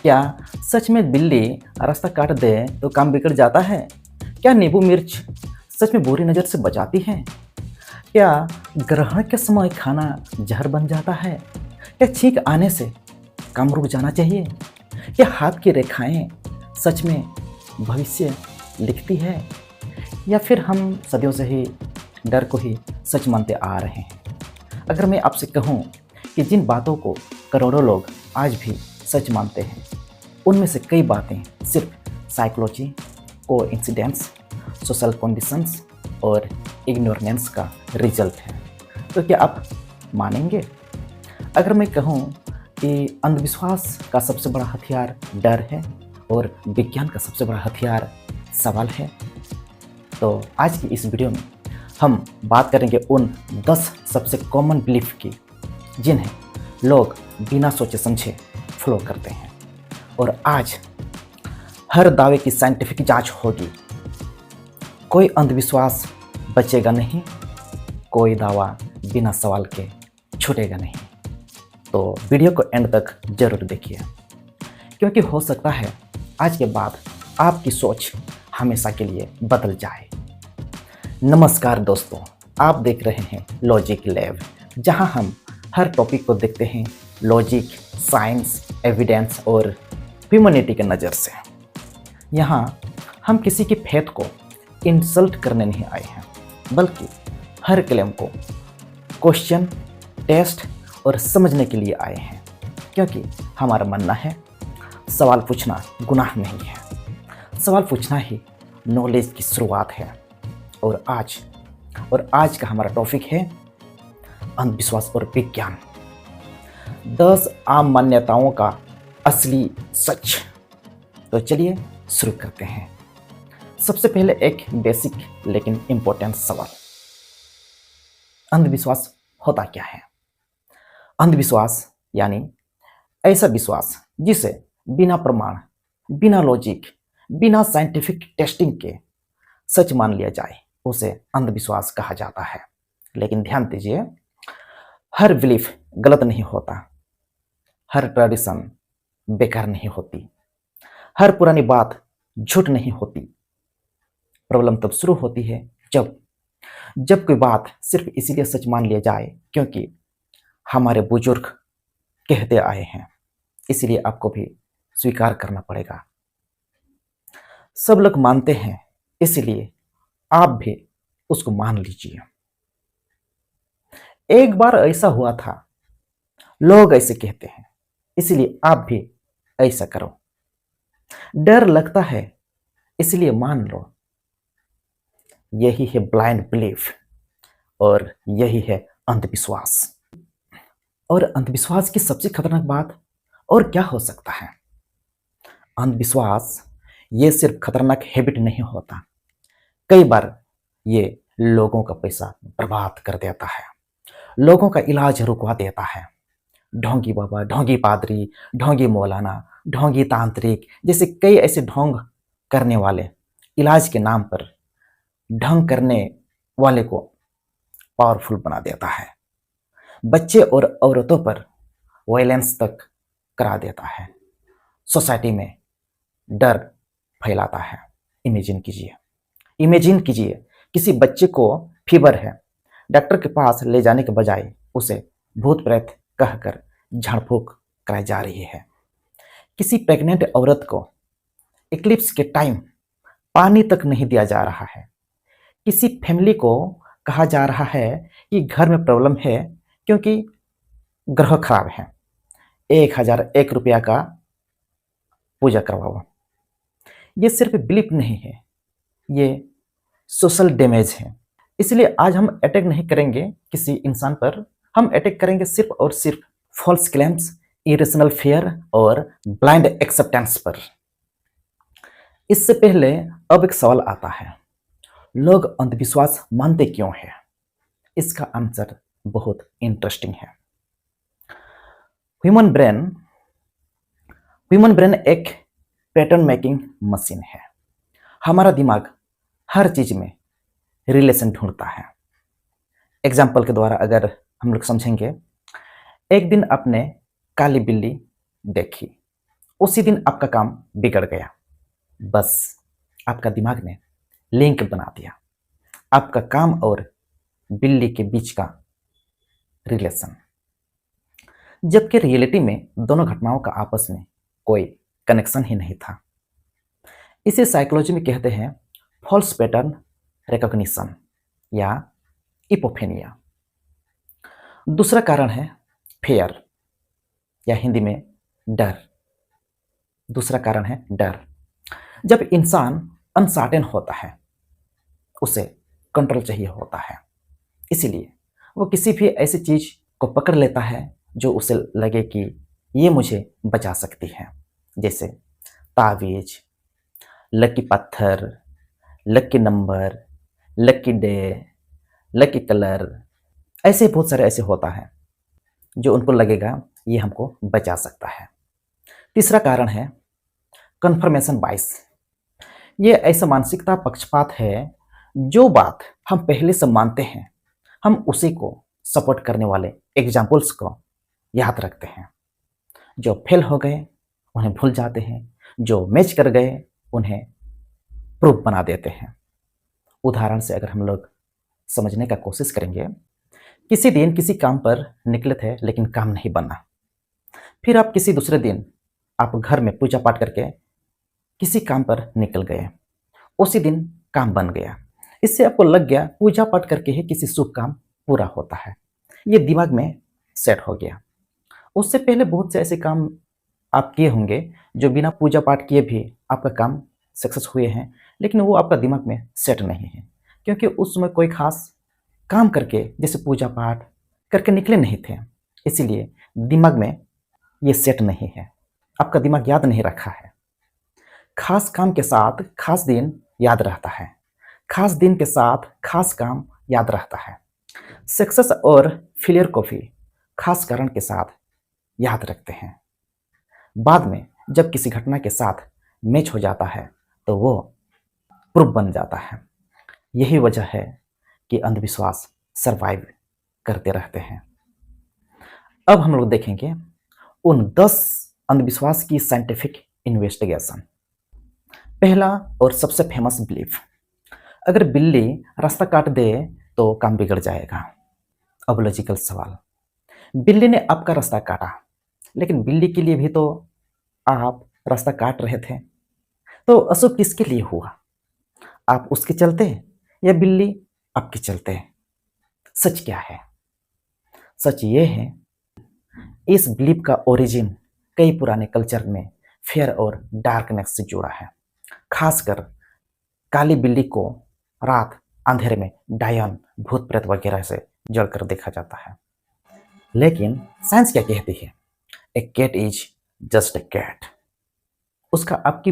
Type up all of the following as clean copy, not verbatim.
क्या सच में बिल्ली रास्ता काट दे तो काम बिगड़ जाता है? क्या नींबू मिर्च सच में बुरी नज़र से बचाती है? क्या ग्रहण के समय खाना जहर बन जाता है? क्या छींक आने से काम रुक जाना चाहिए? क्या हाथ की रेखाएं सच में भविष्य लिखती है? या फिर हम सदियों से ही डर को ही सच मानते आ रहे हैं? अगर मैं आपसे कहूँ कि जिन बातों को करोड़ों लोग आज भी सच मानते हैं, उनमें से कई बातें सिर्फ साइकोलॉजी, कोइंसिडेंस, सोशल कंडीशंस और इग्नोरेंस का रिजल्ट है, तो क्या आप मानेंगे? अगर मैं कहूँ कि अंधविश्वास का सबसे बड़ा हथियार डर है और विज्ञान का सबसे बड़ा हथियार सवाल है, तो आज की इस वीडियो में हम बात करेंगे उन 10 सबसे कॉमन बिलीफ की जिन्हें लोग बिना सोचे समझे फॉलो करते हैं। और आज हर दावे की साइंटिफिक जांच होगी। कोई अंधविश्वास बचेगा नहीं, कोई दावा बिना सवाल के छूटेगा नहीं। तो वीडियो को एंड तक जरूर देखिए, क्योंकि हो सकता है आज के बाद आपकी सोच हमेशा के लिए बदल जाए। नमस्कार दोस्तों, आप देख रहे हैं लॉजिक लैब, जहां हम हर टॉपिक को देखते हैं लॉजिक, साइंस, एविडेंस और ह्यूमैनिटी के नज़र से। यहाँ हम किसी की फेथ को इंसल्ट करने नहीं आए हैं, बल्कि हर क्लेम को क्वेश्चन, टेस्ट और समझने के लिए आए हैं, क्योंकि हमारा मानना है सवाल पूछना गुनाह नहीं है। सवाल पूछना ही नॉलेज की शुरुआत है। और आज का हमारा टॉपिक है अंधविश्वास और विज्ञान। 10 आम मान्यताओं का असली सच। तो चलिए शुरू करते हैं। सबसे पहले एक बेसिक लेकिन इंपॉर्टेंट सवाल, अंधविश्वास होता क्या है? अंधविश्वास यानी ऐसा विश्वास जिसे बिना प्रमाण, बिना लॉजिक, बिना साइंटिफिक टेस्टिंग के सच मान लिया जाए, उसे अंधविश्वास कहा जाता है। लेकिन ध्यान दीजिए, हर बिलीफ गलत नहीं होता, हर ट्रेडिशन बेकार नहीं होती, हर पुरानी बात झूठ नहीं होती। प्रॉब्लम तब शुरू होती है जब कोई बात सिर्फ इसीलिए सच मान लिया जाए क्योंकि हमारे बुजुर्ग कहते आए हैं, इसलिए आपको भी स्वीकार करना पड़ेगा। सब लोग मानते हैं, इसलिए आप भी उसको मान लीजिए। एक बार ऐसा हुआ था, लोग ऐसे कहते हैं, इसलिए आप भी ऐसा करो। डर लगता है, इसलिए मान लो। यही है ब्लाइंड बिलीफ और यही है अंधविश्वास। और अंधविश्वास की सबसे खतरनाक बात और क्या हो सकता है? अंधविश्वास ये सिर्फ खतरनाक हैबिट नहीं होता, कई बार ये लोगों का पैसा बर्बाद कर देता है, लोगों का इलाज रुकवा देता है। ढोंगी बाबा, ढोंगी पादरी, ढोंगी मौलाना, ढोंगी तांत्रिक जैसे कई ऐसे ढोंग करने वाले इलाज के नाम पर ढंग करने वाले को पावरफुल बना देता है। बच्चे और औरतों पर वायलेंस तक करा देता है, सोसाइटी में डर फैलाता है। इमेजिन कीजिए किसी बच्चे को फीवर है, डॉक्टर के पास ले जाने के बजाय उसे भूत प्रेत कहकर झाड़ फूक कराई जा रही है। किसी प्रेग्नेंट औरत को इक्लिप्स के टाइम पानी तक नहीं दिया जा रहा है। किसी फैमिली को कहा जा रहा है कि घर में प्रॉब्लम है क्योंकि ग्रह खराब है, 1001 रुपया का पूजा करवाओ। ये सिर्फ बिलीफ नहीं है, ये सोशल डैमेज है। इसलिए आज हम अटैक नहीं करेंगे किसी इंसान पर, हम अटैक करेंगे सिर्फ और सिर्फ फॉल्स क्लेम्स, इरेशनल फियर और ब्लाइंड एक्सेप्टेंस पर। इससे पहले अब एक सवाल आता है, लोग अंधविश्वास मानते क्यों हैं? इसका आंसर बहुत इंटरेस्टिंग है। ह्यूमन ब्रेन एक पैटर्न मेकिंग मशीन है। हमारा दिमाग हर चीज में रिलेशन ढूंढता है। एग्जाम्पल के द्वारा अगर हम लोग समझेंगे, एक दिन आपने काली बिल्ली देखी उसी दिन आपका काम बिगड़ गया। बस आपका दिमाग ने लिंक बना दिया आपका काम और बिल्ली के बीच का रिलेशन, जबकि रियलिटी में दोनों घटनाओं का आपस में कोई कनेक्शन ही नहीं था। इसे साइकोलॉजी में कहते हैं फॉल्स पैटर्न रिकॉग्निशन या इपोफेनिया। दूसरा कारण है फेयर या हिंदी में डर। दूसरा कारण है डर। जब इंसान अनसर्टेन होता है उसे कंट्रोल चाहिए होता है, इसीलिए वो किसी भी ऐसी चीज को पकड़ लेता है जो उसे लगे कि ये मुझे बचा सकती है, जैसे तावीज, लकी पत्थर, lucky number, lucky day, lucky colour. ऐसे बहुत सारे ऐसे होता है जो उनको लगेगा ये हमको बचा सकता है। तीसरा कारण है कन्फर्मेशन बाइस। ये ऐसा मानसिकता पक्षपात है, जो बात हम पहले से मानते हैं हम उसी को सपोर्ट करने वाले एग्जाम्पल्स को याद रखते हैं। जो फेल हो गए उन्हें भूल जाते हैं, जो मैच कर गए उन्हें प्रूफ बना देते हैं। उदाहरण से अगर हम लोग समझने का कोशिश करेंगे, किसी दिन किसी काम पर निकले थे लेकिन काम नहीं बना। फिर आप किसी दूसरे दिन आप घर में पूजा पाठ करके किसी काम पर निकल गए, उसी दिन काम बन गया। इससे आपको लग गया पूजा पाठ करके ही किसी शुभ काम पूरा होता है, ये दिमाग में सेट हो गया। उससे पहले बहुत से ऐसे काम आप किए होंगे जो बिना पूजा पाठ किए भी आपका काम सक्सेस हुए हैं, लेकिन वो आपका दिमाग में सेट नहीं है, क्योंकि उस समय कोई खास काम करके जैसे पूजा पाठ करके निकले नहीं थे, इसीलिए दिमाग में ये सेट नहीं है, आपका दिमाग याद नहीं रखा है। खास काम के साथ खास दिन याद रहता है, खास दिन के साथ खास काम याद रहता है। सक्सेस और फेलियर को भी खास कारण के साथ याद रखते हैं। बाद में जब किसी घटना के साथ मैच हो जाता है तो वो प्रूफ बन जाता है। यही वजह है कि अंधविश्वास सरवाइव करते रहते हैं। अब हम लोग देखेंगे उन 10 अंधविश्वास की साइंटिफिक इन्वेस्टिगेशन। पहला और सबसे फेमस बिलीफ, अगर बिल्ली रास्ता काट दे तो काम बिगड़ जाएगा। अब लॉजिकल सवाल, बिल्ली ने आपका रास्ता काटा, लेकिन बिल्ली के लिए भी तो आप रास्ता काट रहे थे, तो अशुभ किसके लिए हुआ? आप उसके चलते या बिल्ली आपके चलते? सच क्या है? सच ये है, इस बिलीफ का ओरिजिन कई पुराने कल्चर में फेयर और डार्कनेस से जुड़ा है। खासकर काली बिल्ली को रात अंधेरे में डायन, भूत प्रेत वगैरह से जलकर देखा जाता है। लेकिन साइंस क्या कहती है? A cat is just a cat. उसका आपकी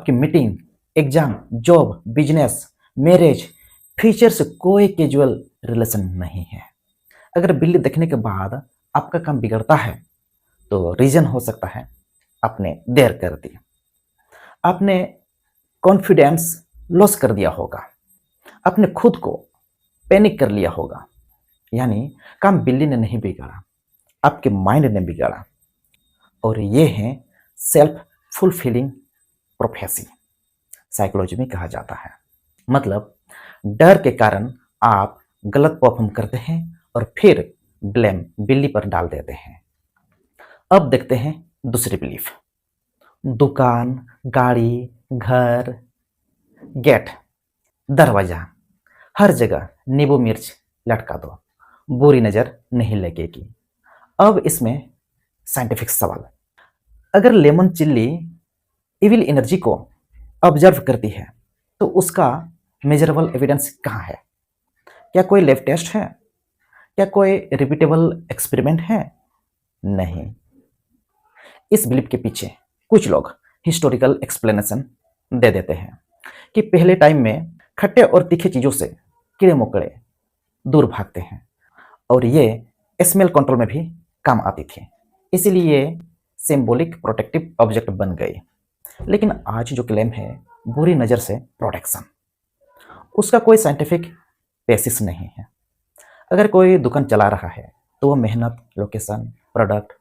meeting, exam, job, business, marriage, future से कोई कैजुअल रिलेशन नहीं है। अगर बिल्ली देखने के बाद आपका काम बिगड़ता है तो रीजन हो सकता है आपने देर कर दी, आपने कॉन्फिडेंस लॉस कर दिया होगा, आपने खुद को पैनिक कर लिया होगा। यानी काम बिल्ली ने नहीं बिगाड़ा, आपके माइंड ने बिगाड़ा। और ये है सेल्फ फुलफिलिंग प्रोफेसी, साइकोलॉजी में कहा जाता है। मतलब डर के कारण आप गलत परफॉर्म करते हैं और फिर ब्लेम बिल्ली पर डाल देते हैं। अब देखते हैं दूसरी बिलीफ। दुकान, गाड़ी, घर, गेट, दरवाजा, हर जगह नींबू मिर्च लटका दो, बुरी नजर नहीं लगेगी। अब इसमें साइंटिफिक सवाल, अगर लेमन चिल्ली इविल एनर्जी को ऑब्जर्व करती है तो उसका मेजरेबल एविडेंस कहाँ है? क्या कोई लैब टेस्ट है? क्या कोई रिपीटेबल एक्सपेरिमेंट है? नहीं। इस बिलीफ के पीछे कुछ लोग हिस्टोरिकल एक्सप्लेनेशन दे देते हैं कि पहले टाइम में खट्टे और तीखे चीज़ों से कीड़े मकोड़े दूर भागते हैं और ये स्मेल कंट्रोल में भी काम आती थी, इसीलिए सिंबॉलिक प्रोटेक्टिव ऑब्जेक्ट बन गई। लेकिन आज जो क्लेम है बुरी नज़र से प्रोटेक्शन, उसका कोई साइंटिफिक बेसिस नहीं है। अगर कोई दुकान चला रहा है तो वो मेहनत, location, product,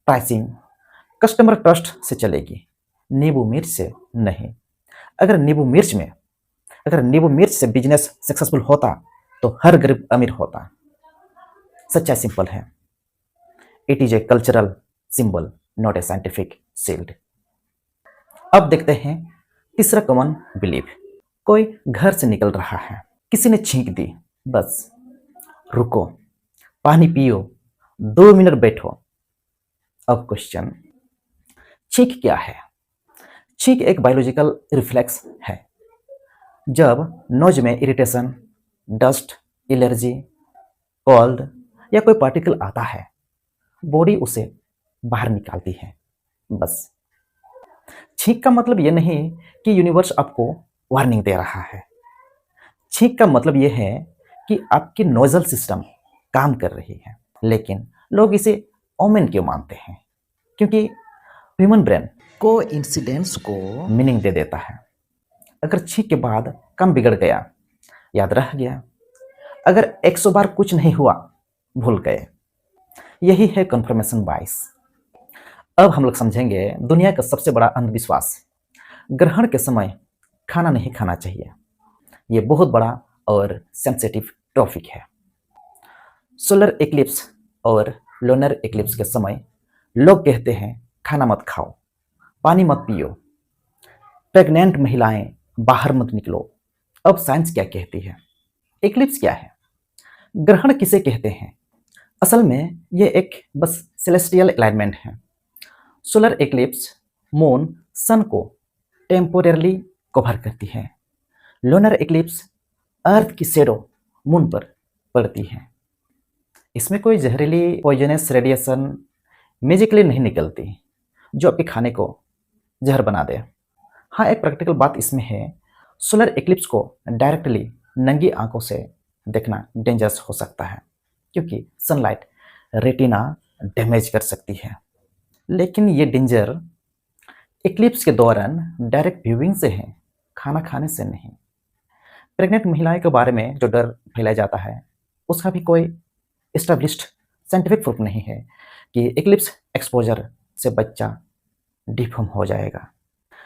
pricing, customer trust से चलेगी, नींबू मिर्च से नहीं। अगर नींबू मिर्च में अगर नींबू मिर्च से बिजनेस सक्सेसफुल होता तो हर गरीब अमीर होता। सच्चाई सिंपल है, it is a cultural symbol, not a scientific sealed. अब देखते हैं तीसरा कॉमन बिलीफ। कोई घर से निकल रहा है, किसी ने छींक दी, बस रुको, पानी पियो, 2 मिनट बैठो। अब क्वेश्चन, छींक क्या है? छींक एक बायोलॉजिकल रिफ्लेक्स है। जब नोज में इरिटेशन, डस्ट, एलर्जी, कोल्ड या कोई पार्टिकल आता है, बॉडी उसे बाहर निकालती है, बस। छींक का मतलब यह नहीं कि यूनिवर्स आपको वार्निंग दे रहा है। छींक का मतलब यह है कि आपकी नोजल सिस्टम काम कर रही है। लेकिन लोग इसे ओमेन क्यों मानते हैं? क्योंकि ह्यूमन ब्रेन को इंसिडेंट्स को मीनिंग दे देता है। अगर छींक के बाद काम बिगड़ गया, याद रह गया। अगर 100 बार कुछ नहीं हुआ, भूल गए। यही है कन्फर्मेशन बायस। अब हम लोग समझेंगे दुनिया का सबसे बड़ा अंधविश्वास, ग्रहण के समय खाना नहीं खाना चाहिए। ये बहुत बड़ा और सेंसिटिव टॉपिक है। सोलर एक्लिप्स और लूनर एक्लिप्स के समय लोग कहते हैं खाना मत खाओ, पानी मत पियो, प्रेग्नेंट महिलाएं बाहर मत निकलो। अब साइंस क्या कहती है? एक्लिप्स क्या है? ग्रहण किसे कहते हैं? असल में ये एक बस सेलेस्टियल अलाइनमेंट है। सोलर एक्लिप्स मून सन को टेम्पोरली कवर करती है। लूनर एक्लिप्स अर्थ की शैडो मून पर पड़ती है। इसमें कोई जहरीली पॉइजनस रेडिएशन मैजिकली नहीं निकलती जो आपके खाने को जहर बना दे। हाँ, एक प्रैक्टिकल बात इसमें है, सोलर एक्लिप्स को डायरेक्टली नंगी आंखों से देखना डेंजरस हो सकता है क्योंकि सनलाइट रेटिना डैमेज कर सकती है। लेकिन ये डेंजर एक्लिप्स के दौरान डायरेक्ट व्यूइंग से है, खाना खाने से नहीं। प्रेग्नेंट महिलाएं के बारे में जो डर फैलाया जाता है, उसका भी कोई एस्टेब्लिश्ड साइंटिफिक प्रूफ नहीं है कि एक्लिप्स एक्सपोजर से बच्चा डिफॉर्म हो जाएगा।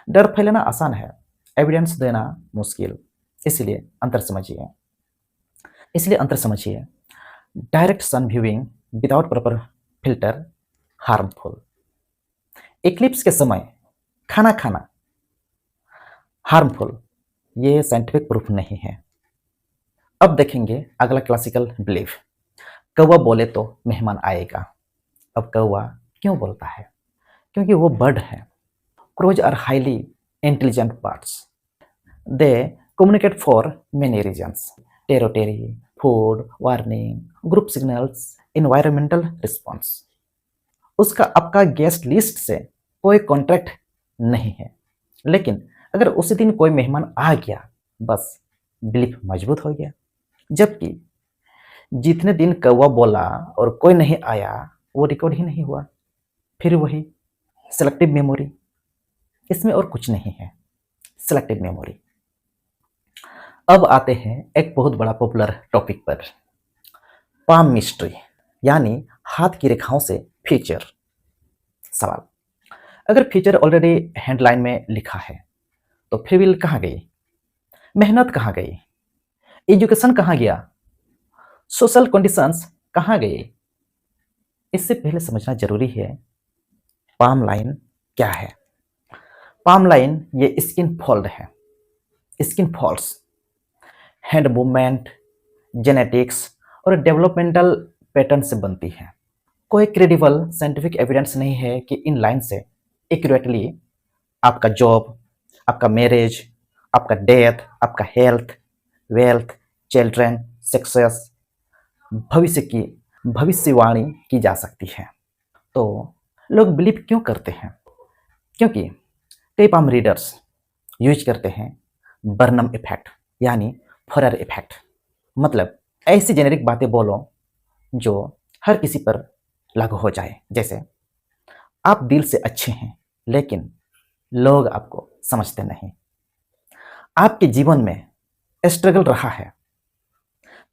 डर फैलाना आसान है, एविडेंस देना मुश्किल। इसलिए अंतर समझिए। Direct sun viewing without proper filter harmful. Eclipse के समय खाना खाना हार्मफुल, ये साइंटिफिक प्रूफ नहीं है। अब देखेंगे अगला क्लासिकल बिलीफ, कौवा बोले तो मेहमान आएगा। अब कौवा क्यों बोलता है? क्योंकि वो बर्ड है। Crows are highly intelligent birds. They communicate for many reasons: territory, food, warning, group signals, environmental response. उसका आपका गेस्ट लिस्ट से कोई कॉन्ट्रैक्ट नहीं है, लेकिन अगर उसी दिन कोई मेहमान आ गया, बस बिलीफ मजबूत हो गया। जबकि जितने दिन कौवा बोला और कोई नहीं आया, वो रिकॉर्ड ही नहीं हुआ। फिर वही सेलेक्टिव मेमोरी, इसमें और कुछ नहीं है, सेलेक्टिव मेमोरी। अब आते हैं एक बहुत बड़ा पॉपुलर टॉपिक पर, पाम मिस्ट्री, यानी हाथ की रेखाओं से फ्यूचर। सवाल, अगर फ्यूचर ऑलरेडी हेडलाइन में लिखा है तो फ्री विल कहाँ गई? मेहनत कहाँ गई? एजुकेशन कहाँ गया? सोशल कंडीशंस कहाँ गई? इससे पहले समझना जरूरी है पाम लाइन क्या है। पाम लाइन ये स्किन फोल्ड है, skin folds hand movement, genetics और डेवलपमेंटल पैटर्न से बनती है। कोई क्रेडिबल साइंटिफिक एविडेंस नहीं है कि इन लाइन से एक्यूरेटली आपका जॉब, आपका मैरिज, आपका डेथ, आपका हेल्थ, वेल्थ, चिल्ड्रन, सक्सेस, भविष्य की भविष्यवाणी की जा सकती है। तो लोग बिलीव क्यों करते हैं? क्योंकि कई पाम रीडर्स यूज करते हैं बर्नम इफेक्ट, यानी फॉरर इफेक्ट। मतलब ऐसी जेनेरिक बातें बोलो जो हर किसी पर लागू हो जाए, जैसे आप दिल से अच्छे हैं लेकिन लोग आपको समझते नहीं। आपके जीवन में स्ट्रगल रहा है,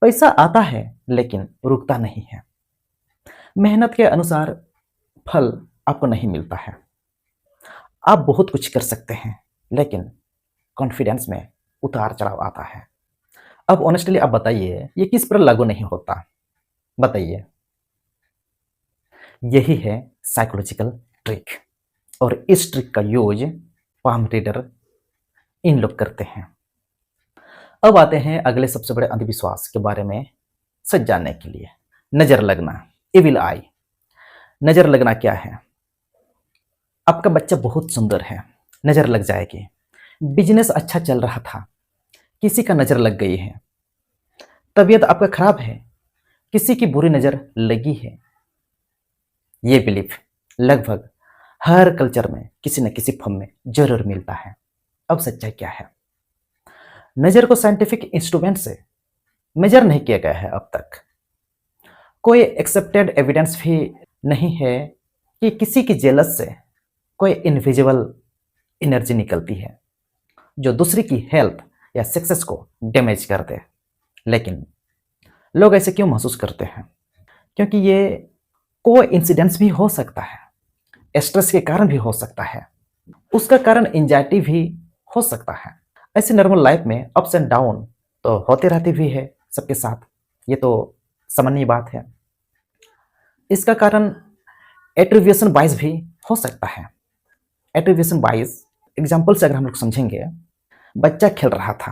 पैसा आता है लेकिन रुकता नहीं है, मेहनत के अनुसार फल आपको नहीं मिलता है। आप बहुत कुछ कर सकते हैं, लेकिन कॉन्फिडेंस में उतार चढ़ाव आता है। अब ऑनेस्टली आप बताइए, ये किस पर लागू नहीं होता? बताइए। यही है साइकोलॉजिकल ट्रिक, और इस ट्रिक का यूज पाम रीडर इन लोग करते हैं। अब आते हैं अगले सबसे बड़े अंधविश्वास के बारे में सच जानने के लिए, नजर लगना, इविल आई। नजर लगना क्या है? आपका बच्चा बहुत सुंदर है, नजर लग जाएगी। बिजनेस अच्छा चल रहा था, किसी का नजर लग गई है। तबीयत आपका खराब है, किसी की बुरी नजर लगी है। ये बिलीफ लगभग हर कल्चर में किसी न किसी फॉर्म में जरूर मिलता है। अब सच्चाई क्या है? नजर को साइंटिफिक इंस्ट्रूमेंट से मेजर नहीं किया गया है अब तक। कोई एक्सेप्टेड एविडेंस भी नहीं है कि किसी की जेलस से कोई इनविजिबल एनर्जी निकलती है जो दूसरे की हेल्थ या सक्सेस को डैमेज कर दे। लेकिन लोग ऐसे क्यों महसूस करते हैं? क्योंकि ये कोइंसिडेंस भी हो सकता है, स्ट्रेस के कारण भी हो सकता है, उसका कारण एंजाइटी भी हो सकता है। ऐसे नॉर्मल लाइफ में अप्स एंड डाउन तो होते रहते भी है सबके साथ, ये तो सामान्य बात है। इसका कारण एट्रीब्यूशन बाइस भी हो सकता है। एट्रीब्यूशन बाइस एग्जाम्पल से अगर हम लोग समझेंगे, बच्चा खेल रहा था,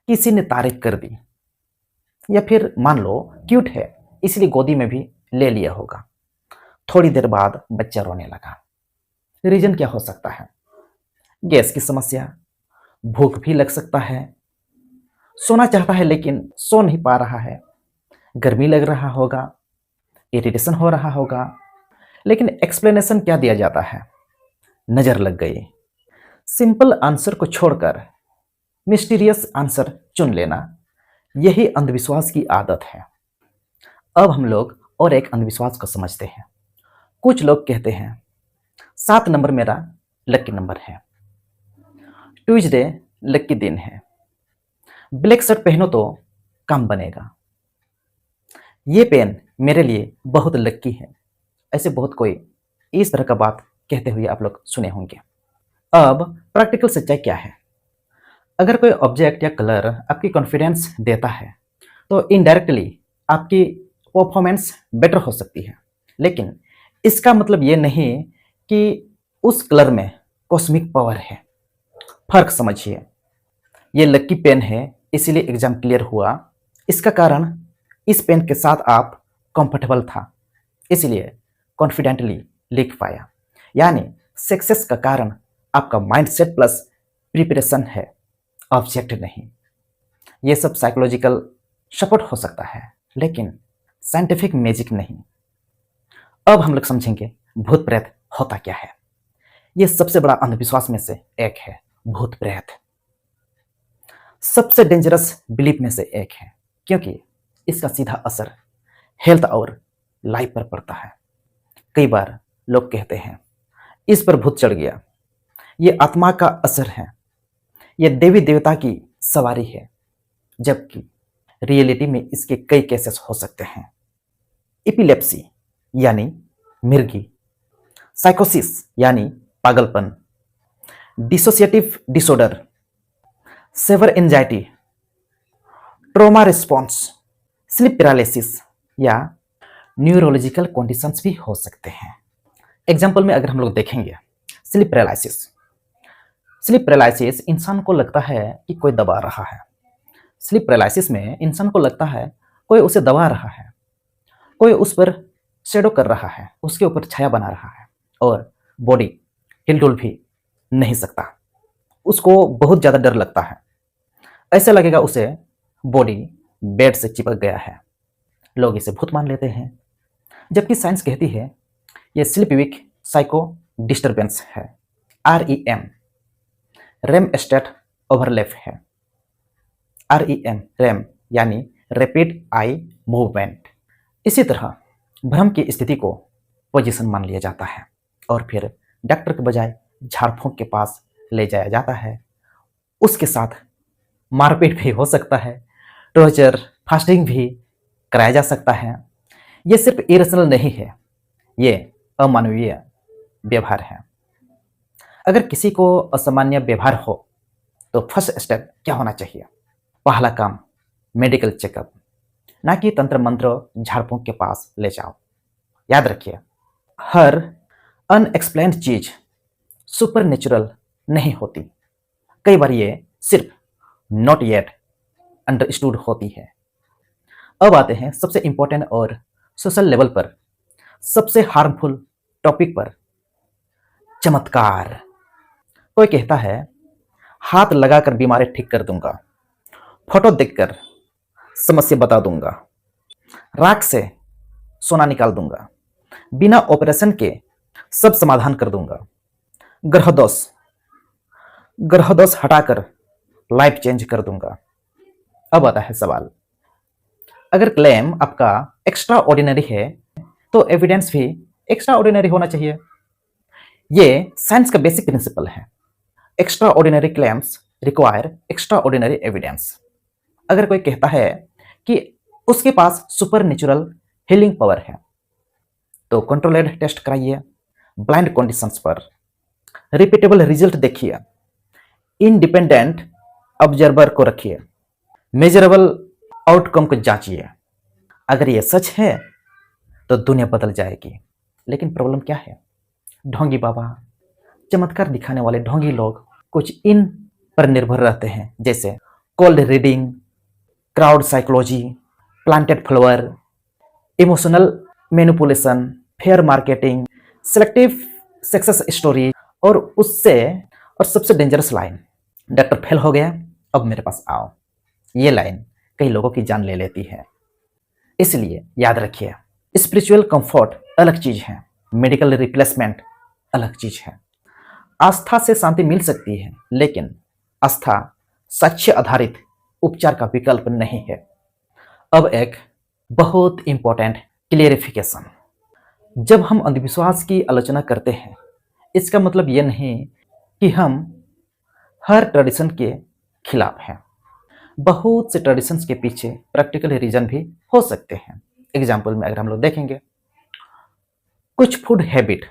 किसी ने तारीफ कर दी, या फिर मान लो क्यूट है इसलिए गोदी में भी ले लिया होगा। थोड़ी देर बाद बच्चा रोने लगा। रीजन क्या हो सकता है? गैस की समस्या, भूख भी लग सकता है, सोना चाहता है लेकिन सो नहीं पा रहा है, गर्मी लग रहा होगा, इरिटेशन हो रहा होगा। लेकिन एक्सप्लेनेशन क्या दिया जाता है? नजर लग गई। सिंपल आंसर को छोड़कर मिस्टीरियस आंसर चुन लेना, यही अंधविश्वास की आदत है। अब हम लोग और एक अंधविश्वास को समझते हैं। कुछ लोग कहते हैं 7 नंबर मेरा लकी नंबर है, ट्यूसडे लकी दिन है, ब्लैक शर्ट पहनो तो काम बनेगा, ये पेन मेरे लिए बहुत लकी है। ऐसे बहुत कोई इस तरह का बात कहते हुए आप लोग सुने होंगे। अब प्रैक्टिकल सच्चाई क्या है? अगर कोई ऑब्जेक्ट या कलर आपकी कॉन्फिडेंस देता है तो इनडायरेक्टली आपकी परफॉर्मेंस बेटर हो सकती है, लेकिन इसका मतलब ये नहीं कि उस कलर में कॉस्मिक पावर है। फर्क समझिए। ये लकी पेन है इसीलिए एग्जाम क्लियर हुआ, इसका कारण इस पेन के साथ आप कंफर्टेबल था इसलिए कॉन्फिडेंटली लिख पाया। यानी सक्सेस का कारण आपका माइंडसेट प्लस प्रिपरेशन है, ऑब्जेक्ट नहीं। ये सब साइकोलॉजिकल सपोर्ट हो सकता है, लेकिन साइंटिफिक मैजिक नहीं। अब हम लोग समझेंगे भूत प्रेत होता क्या है। ये सबसे बड़ा अंधविश्वास में से एक है, भूत प्रेत। सबसे डेंजरस बिलीफ में से एक है, क्योंकि इसका सीधा असर हेल्थ और लाइफ पर पड़ता है। कई बार लोग कहते हैं इस पर भूत चढ़ गया, ये आत्मा का असर है, ये देवी देवता की सवारी है, जबकि रियलिटी में इसके कई केसेस हो सकते हैं। एपिलेप्सी यानी मिर्गी, साइकोसिस यानी पागलपन, dissociative disorder, severe anxiety, trauma response, sleep paralysis या न्यूरोलॉजिकल कंडीशंस भी हो सकते हैं। एग्जाम्पल में अगर हम लोग देखेंगे, स्लीप पैरालिसिस। स्लीप पैरालिसिस इंसान को लगता है कि कोई दबा रहा है। स्लीप पैरालिसिस में इंसान को लगता है कोई उसे दबा रहा है, कोई उस पर शेडो कर रहा है, उसके ऊपर छाया बना रहा है, और बॉडी हिलडुल भी नहीं सकता। उसको बहुत ज़्यादा डर लगता है, ऐसा लगेगा उसे बॉडी बेड से चिपक गया है। लोग इसे भूत मान लेते हैं, जबकि साइंस कहती है यह स्लीप वीक साइको डिस्टर्बेंस है, REM, रेम स्टेट ओवरलैप है। REM यानी रैपिड आई मूवमेंट। इसी तरह भ्रम की स्थिति को पोजीशन मान लिया जाता है और फिर डॉक्टर के बजाय झाड़ फूंक के पास ले जाया जाता है। उसके साथ मारपीट भी हो सकता है, टॉर्चर, फास्टिंग भी कराया जा सकता है। ये सिर्फ इरेशनल नहीं है, ये अमानवीय व्यवहार है। अगर किसी को असामान्य व्यवहार हो तो फर्स्ट स्टेप क्या होना चाहिए? पहला काम मेडिकल चेकअप, ना कि तंत्र मंत्र झाड़ फूंक के पास ले जाओ। याद रखिए, हर अनएक्सप्लेन्ड चीज सुपर नेचुरल नहीं होती। कई बार ये सिर्फ नॉट येट अंडरस्टूड होती है। अब आते हैं सबसे इंपॉर्टेंट और सोशल लेवल पर सबसे हार्मफुल टॉपिक पर, चमत्कार। कोई कहता है हाथ लगाकर बीमारी ठीक कर दूंगा, फोटो देखकर समस्या बता दूंगा, राख से सोना निकाल दूंगा, बिना ऑपरेशन के सब समाधान कर दूंगा, ग्रह दोष हटाकर लाइफ चेंज कर दूंगा। अब आता है सवाल, अगर क्लेम आपका एक्स्ट्रा ऑर्डिनरी है तो एविडेंस भी एक्स्ट्रा ऑर्डिनरी होना चाहिए। ये साइंस का बेसिक प्रिंसिपल है। Extra ordinary claims require extra ordinary evidence. अगर कोई कहता है कि उसके पास सुपर नेचुरल हीलिंग पावर है तो कंट्रोल्ड टेस्ट कराइए, ब्लाइंड कंडीशंस पर रिपीटेबल रिजल्ट देखिए, इंडिपेंडेंट ऑब्जर्वर को रखिए, मेजरेबल आउटकम को जांचिए। अगर ये सच है तो दुनिया बदल जाएगी। लेकिन प्रॉब्लम क्या है? ढोंगी बाबा, चमत्कार दिखाने वाले ढोंगी लोग कुछ इन पर निर्भर रहते हैं, जैसे cold reading, crowd psychology, planted flower, emotional manipulation, fair marketing, selective success story और सबसे डेंजरस लाइन, डॉक्टर फेल हो गया अब मेरे पास आओ। ये लाइन कई लोगों की जान ले लेती है। इसलिए याद रखिए, स्पिरिचुअल कंफर्ट अलग चीज है, मेडिकल रिप्लेसमेंट अलग चीज है। आस्था से शांति मिल सकती है, लेकिन आस्था साक्ष्य आधारित उपचार का विकल्प नहीं है। अब एक बहुत इंपॉर्टेंट क्लियरिफिकेशन, जब हम अंधविश्वास की आलोचना करते हैं इसका मतलब यह नहीं कि हम हर ट्रेडिशन के खिलाफ हैं। बहुत से ट्रेडिशंस के पीछे प्रैक्टिकल रीजन भी हो सकते हैं। एग्जाम्पल में अगर हम लोग देखेंगे, कुछ फूड हैबिट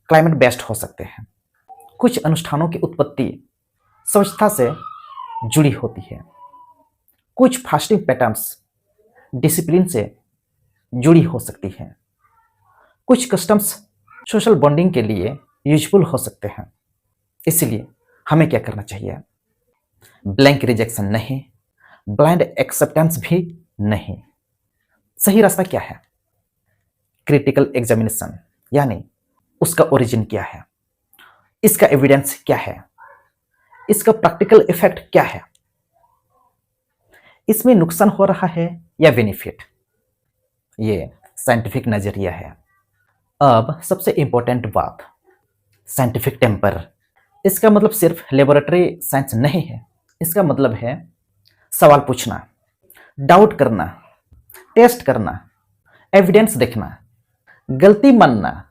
क्लाइमेट बेस्ड हो सकते हैं, कुछ अनुष्ठानों की उत्पत्ति स्वच्छता से जुड़ी होती है, कुछ फास्टिंग पैटर्न्स डिसिप्लिन से जुड़ी हो सकती है, कुछ कस्टम्स सोशल बॉन्डिंग के लिए यूजफुल हो सकते हैं। इसलिए हमें क्या करना चाहिए? ब्लैंक रिजेक्शन नहीं, ब्लाइंड एक्सेप्टेंस भी नहीं। सही रास्ता क्या है? क्रिटिकल एग्जामिनेशन, यानी उसका ओरिजिन क्या है, इसका एविडेंस क्या है, इसका प्रैक्टिकल इफेक्ट क्या है, इसमें नुकसान हो रहा है या बेनिफिट। ये साइंटिफिक नजरिया है। अब सबसे इंपॉर्टेंट बात, साइंटिफिक टेम्पर। इसका मतलब सिर्फ लेबोरेटरी साइंस नहीं है। इसका मतलब है सवाल पूछना, डाउट करना, टेस्ट करना, एविडेंस देखना, गलती मानना,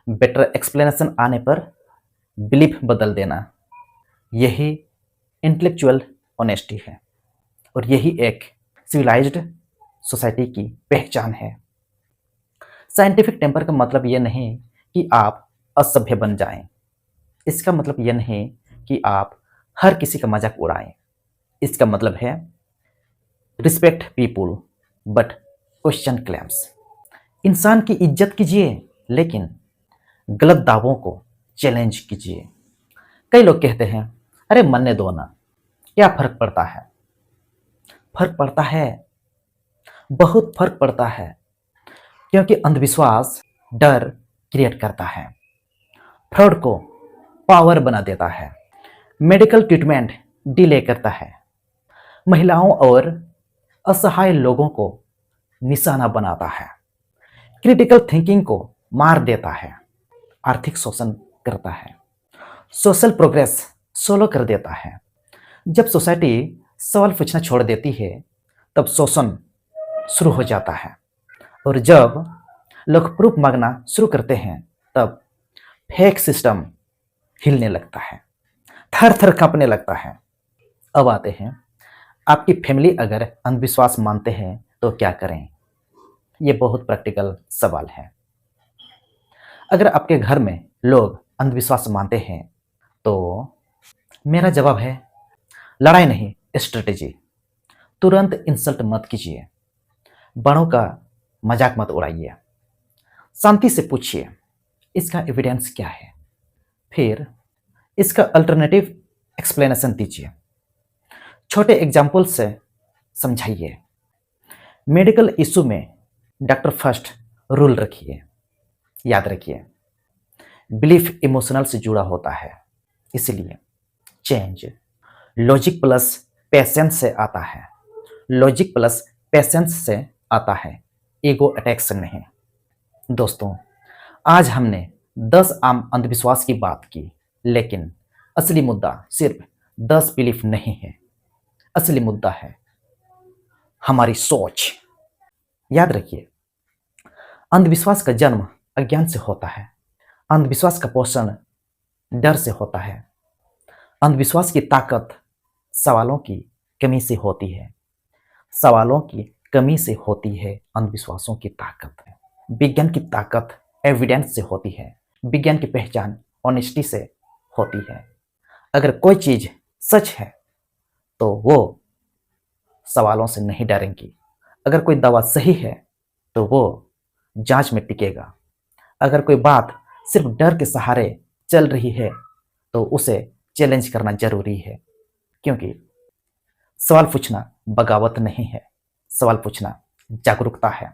बेटर एक्सप्लेनेशन आने पर बिलीफ बदल देना। यही इंटेलेक्चुअल ऑनेस्टी है और यही एक सिविलाइज्ड सोसाइटी की पहचान है। साइंटिफिक टेम्पर का मतलब यह नहीं कि आप असभ्य बन जाएं। इसका मतलब यह नहीं कि आप हर किसी का मजाक उड़ाएं। इसका मतलब है respect people but question claims. इंसान की इज्जत कीजिए लेकिन गलत दावों को चैलेंज कीजिए। कई लोग कहते हैं अरे मरने दो ना, क्या फर्क पड़ता है? फर्क पड़ता है, बहुत फर्क पड़ता है, क्योंकि अंधविश्वास डर क्रिएट करता है, फ्रॉड को पावर बना देता है, मेडिकल ट्रीटमेंट डिले करता है, महिलाओं और असहाय लोगों को निशाना बनाता है, क्रिटिकल थिंकिंग को मार देता है, आर्थिक शोषण करता है, सोशल प्रोग्रेस सोलो कर देता है। जब सोसाइटी सवाल पूछना छोड़ देती है तब शोषण शुरू हो जाता है, और जब लोग प्रूफ मांगना शुरू करते हैं तब फेक सिस्टम हिलने लगता है, थर थर कांपने लगता है। अब आते हैं, आपकी फैमिली अगर अंधविश्वास मानते हैं तो क्या करें? ये बहुत प्रैक्टिकल सवाल है। अगर आपके घर में लोग अंधविश्वास मानते हैं? तो मेरा जवाब है लड़ाई नहीं, स्ट्रेटेजी। तुरंत इंसल्ट मत कीजिए, बड़ों का मजाक मत उड़ाइए, शांति से पूछिए इसका एविडेंस क्या है, फिर इसका अल्टरनेटिव एक्सप्लेनेशन दीजिए, छोटे एग्जाम्पल से समझाइए। मेडिकल इशू में डॉक्टर फर्स्ट रूल रखिए। याद रखिए, बिलीफ इमोशनल से जुड़ा होता है, इसलिए चेंज लॉजिक प्लस पेशेंस से आता है। लॉजिक प्लस पेशेंस से आता है, ईगो अटैक से नहीं। दोस्तों, आज हमने 10 आम अंधविश्वास की बात की, लेकिन असली मुद्दा सिर्फ 10 बिलीफ नहीं है। असली मुद्दा है हमारी सोच। याद रखिए, अंधविश्वास का जन्म अज्ञान से होता है। अंधविश्वास का पोषण डर से होता है। अंधविश्वास की ताकत सवालों की कमी से होती है। सवालों की कमी से होती है अंधविश्वासों की ताकत। विज्ञान की ताकत एविडेंस से होती है। विज्ञान की पहचान ऑनेस्टी से होती है। अगर कोई चीज सच है तो वो सवालों से नहीं डरेंगी। अगर कोई दवा सही है तो वो जांच में टिकेगा। अगर कोई बात सिर्फ डर के सहारे चल रही है तो उसे चैलेंज करना जरूरी है, क्योंकि सवाल पूछना बगावत नहीं है, सवाल पूछना जागरूकता है,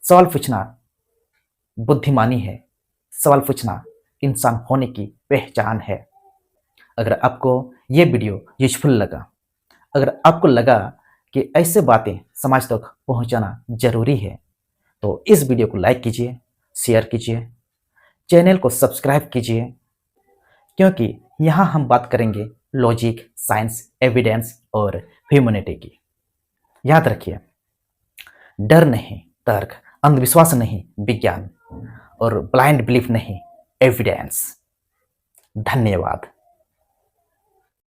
सवाल पूछना बुद्धिमानी है, सवाल पूछना इंसान होने की पहचान है। अगर आपको ये वीडियो यूजफुल लगा, अगर आपको लगा कि ऐसे बातें समाज तक पहुंचाना जरूरी है, तो इस वीडियो को लाइक कीजिए, शेयर कीजिए, चैनल को सब्सक्राइब कीजिए, क्योंकि यहाँ हम बात करेंगे लॉजिक, साइंस, एविडेंस और ह्यूमैनिटी की। याद रखिए, डर नहीं तर्क, अंधविश्वास नहीं विज्ञान, और ब्लाइंड बिलीफ नहीं एविडेंस। धन्यवाद।